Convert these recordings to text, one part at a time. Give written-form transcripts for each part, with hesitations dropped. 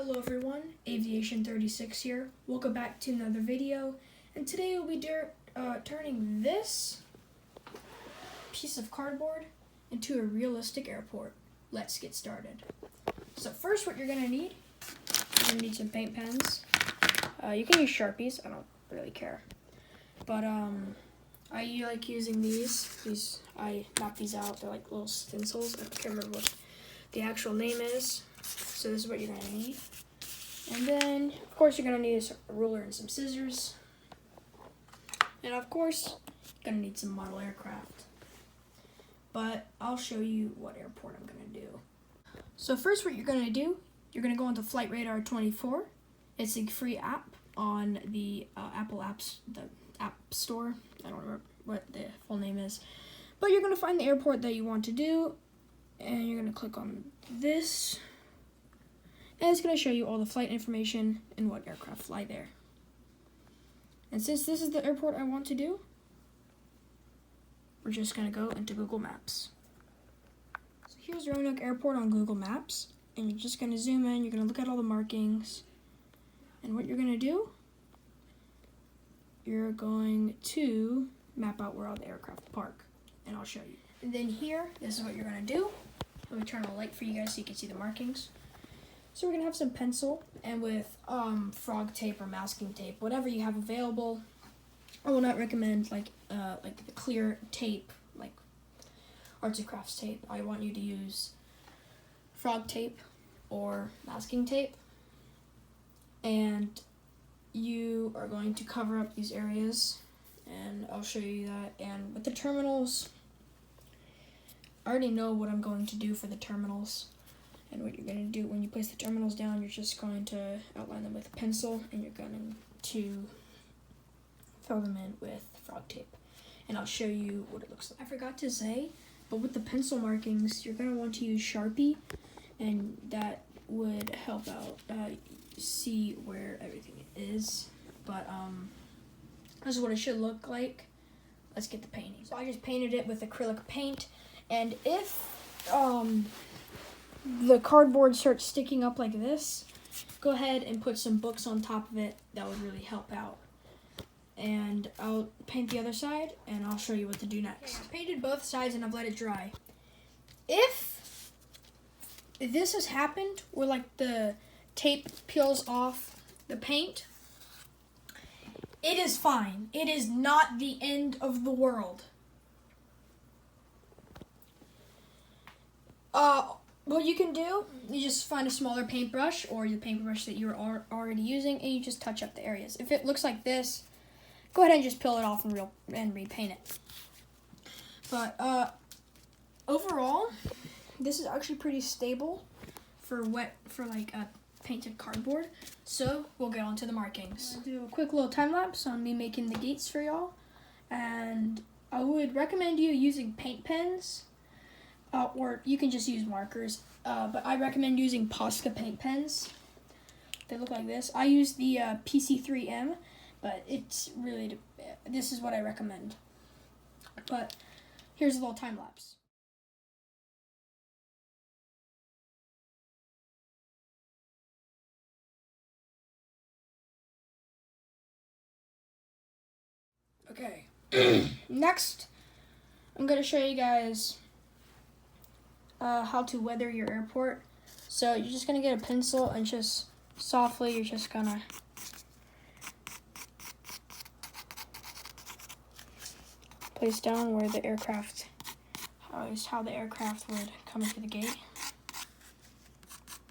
Hello everyone, Aviation 36 here. Welcome back to another video, and today we'll be turning this piece of cardboard into a realistic airport. Let's get started. So first, what you're gonna need some paint pens. You can use Sharpies. I don't really care, but I like using these. I knock these out. They're like little stencils. I can't remember what the actual name is. So this is what you're gonna need. And then, of course, you're gonna need a ruler and some scissors. And of course, you're gonna need some model aircraft. But I'll show you what airport I'm gonna do. So first, what you're gonna do, you're gonna go into Flight Radar 24. It's a free app on the Apple Apps, the App Store. I don't remember what the full name is. But you're gonna find the airport that you want to do, and you're gonna click on this. And it's going to show you all the flight information and what aircraft fly there. And since this is the airport I want to do, we're just going to go into Google Maps. So here's Roanoke Airport on Google Maps. And you're just going to zoom in. You're going to look at all the markings. And what you're going to do, you're going to map out where all the aircraft park. And I'll show you. And then here, this is what you're going to do. Let me turn on the light for you guys so you can see the markings. So we're going to have some pencil, and with frog tape or masking tape, whatever you have available. I will not recommend like the clear tape, like arts and crafts tape. I want you to use frog tape or masking tape. And you are going to cover up these areas, and I'll show you that. And with the terminals, I already know what I'm going to do for the terminals. And what you're going to do when you place the terminals down, you're just going to outline them with a pencil, and you're going to fill them in with frog tape. And I'll show you what it looks like. I forgot to say, but with the pencil markings, you're going to want to use Sharpie, and that would help out see where everything is. But this is what it should look like. Let's get the painting. So I just painted it with acrylic paint, and if the cardboard starts sticking up like this, go ahead and put some books on top of it. That would really help out. And I'll paint the other side, and I'll show you what to do next. I've painted both sides, and I've let it dry. If this has happened, where like the tape peels off the paint, it is fine. It is not the end of the world. What you can do, you just find a smaller paintbrush or the paintbrush that you're already using, and you just touch up the areas. If it looks like this, go ahead and just peel it off and repaint it. But overall, this is actually pretty stable for painted cardboard. So we'll get on to the markings. I'll do a quick little time lapse on me making the gates for y'all, and I would recommend you using paint pens. Or you can just use markers, but I recommend using Posca paint pens. They look like this. I use the PC3M, but it's really, this is what I recommend. But here's a little time lapse. Okay, next I'm going to show you guys how to weather your airport. So you're just gonna get a pencil and just softly, you're just gonna place down where the aircraft, how the aircraft would come into the gate.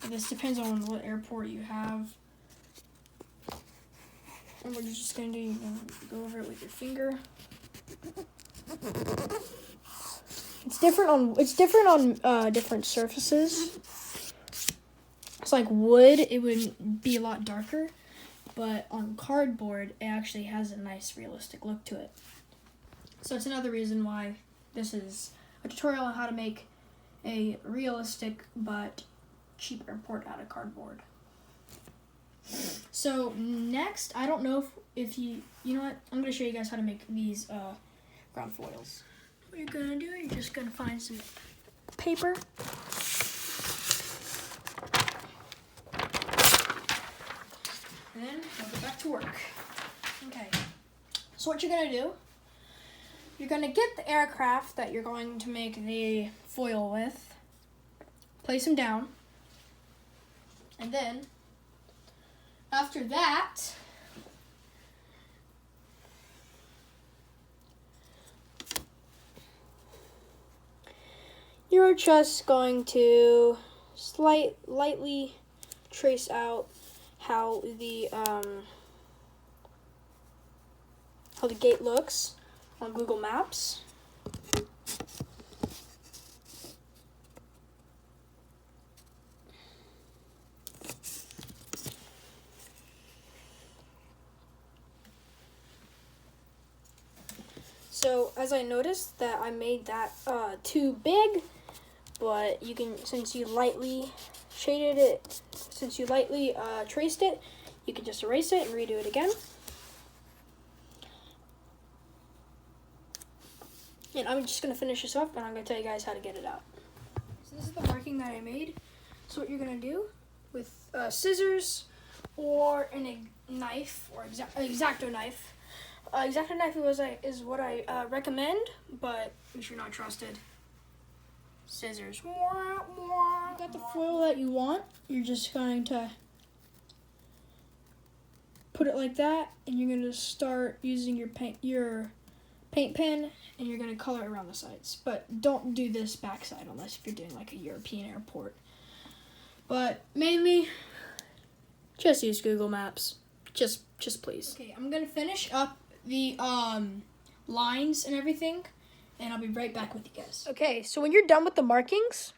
But this depends on what airport you have. And what you're just gonna do, you're gonna go over it with your finger. It's different on different surfaces. It's like wood, it would be a lot darker, but on cardboard, it actually has a nice realistic look to it. So it's another reason why this is a tutorial on how to make a realistic but cheap airport out of cardboard. So next, I don't know if you know what, I'm gonna show you guys how to make these ground foils. What you're gonna do, you're just gonna find some paper, back to work. Okay, so what you're gonna do, you're gonna get the aircraft that you're going to make the foil with, place them down, and then after that, you're just going to lightly trace out how the gate looks on Google Maps. So as I noticed that I made that too big, but you can, since you lightly shaded it, since you lightly traced it, you can just erase it and redo it again. And I'm just gonna finish this up and I'm gonna tell you guys how to get it out. So this is the marking that I made. So what you're gonna do with scissors or a knife or X-Acto knife. X-Acto knife is what I recommend, but if you're not trusted, scissors. Got the foil that you want. You're just going to put it like that, and you're going to start using your paint pen, and you're going to color around the sides. But don't do this backside unless if you're doing like a European airport. But mainly, just use Google Maps. Just please. Okay, I'm going to finish up the lines and everything, and I'll be right back with you guys. Okay, so when you're done with the markings,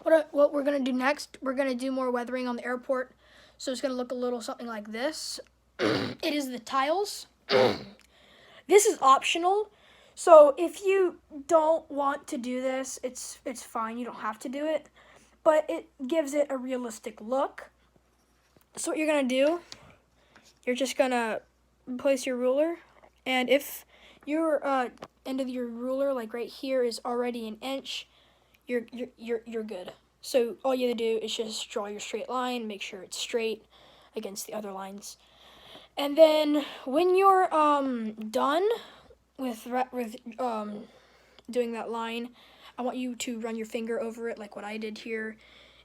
what we're gonna do next, we're gonna do more weathering on the airport. So it's gonna look a little something like this. It is the tiles. This is optional. So if you don't want to do this, it's fine. You don't have to do it, but it gives it a realistic look. So what you're gonna do, you're just gonna place your ruler, and if your end of your ruler, like right here, is already an inch, you're good. So all you have to do is just draw your straight line, make sure it's straight against the other lines, and then when you're done with doing that line, I want you to run your finger over it like what I did here,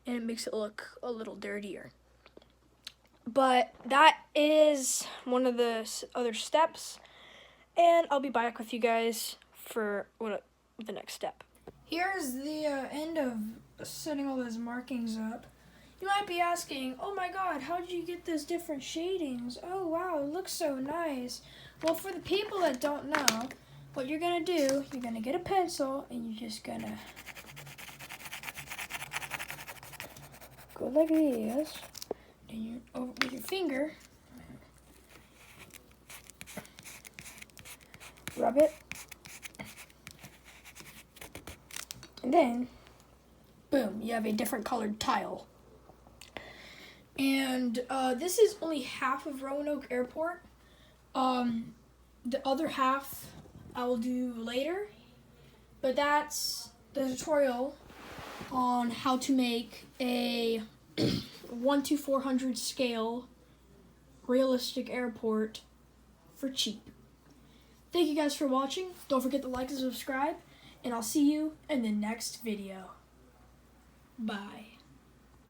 and it makes it look a little dirtier. But that is one of the other steps, and I'll be back with you guys for the next step. Here's the end of setting all those markings up. You might be asking, oh my god, how did you get those different shadings? Oh wow, it looks so nice. Well, for the people that don't know, what you're gonna do, you're gonna get a pencil and you're just gonna go like this. And you over with your finger, rub it, and then boom, you have a different colored tile. And this is only half of Roanoke Airport. The other half I will do later, but that's the tutorial on how to make a 1:400 scale realistic airport for cheap. Thank you guys for watching. Don't forget to like and subscribe, and I'll see you in the next video. Bye.